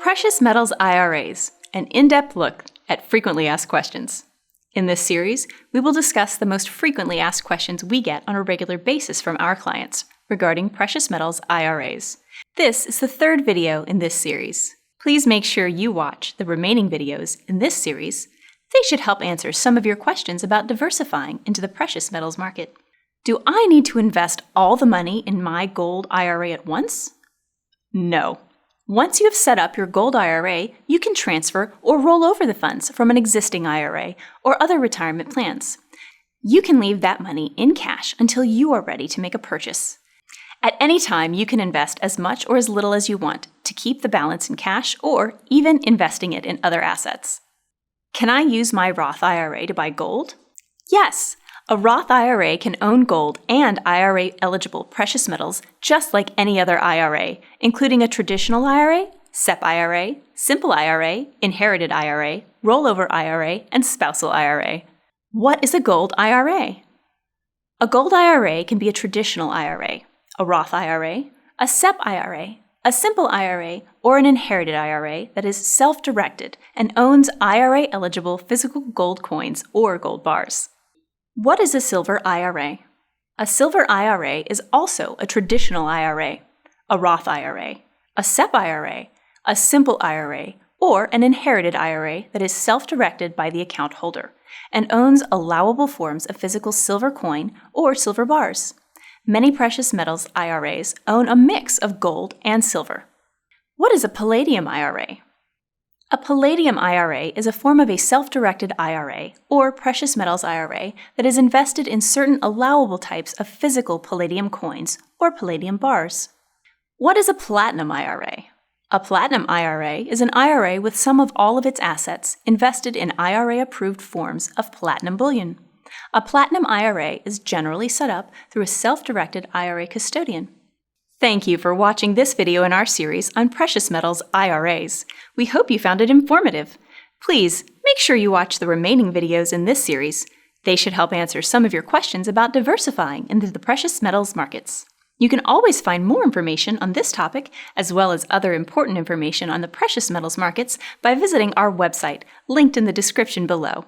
Precious Metals IRAs, an in-depth look at frequently asked questions. In this series, we will discuss the most frequently asked questions we get on a regular basis from our clients regarding precious metals IRAs. This is the third video in this series. Please make sure you watch the remaining videos in this series. They should help answer some of your questions about diversifying into the precious metals market. Do I need to invest all the money in my gold IRA at once? No. Once you have set up your gold IRA, you can transfer or roll over the funds from an existing IRA or other retirement plans. You can leave that money in cash until you are ready to make a purchase. At any time, you can invest as much or as little as you want to keep the balance in cash or even investing it in other assets. Can I use my Roth IRA to buy gold? Yes! A Roth IRA can own gold and IRA-eligible precious metals just like any other IRA, including a traditional IRA, SEP IRA, simple IRA, inherited IRA, rollover IRA, and spousal IRA. What is a gold IRA? A gold IRA can be a traditional IRA, a Roth IRA, a SEP IRA, a simple IRA, or an inherited IRA that is self-directed and owns IRA-eligible physical gold coins or gold bars. What is a silver IRA? A silver IRA is also a traditional IRA, a Roth IRA, a SEP IRA, a simple IRA, or an inherited IRA that is self-directed by the account holder and owns allowable forms of physical silver coin or silver bars. Many precious metals IRAs own a mix of gold and silver. What is a palladium IRA? A palladium IRA is a form of a self-directed IRA or precious metals IRA that is invested in certain allowable types of physical palladium coins or palladium bars. What is a platinum IRA? A platinum IRA is an IRA with some of all of its assets invested in IRA-approved forms of platinum bullion. A platinum IRA is generally set up through a self-directed IRA custodian. Thank you for watching this video in our series on precious metals IRAs. We hope you found it informative. Please make sure you watch the remaining videos in this series. They should help answer some of your questions about diversifying into the precious metals markets. You can always find more information on this topic, as well as other important information on the precious metals markets, by visiting our website, linked in the description below.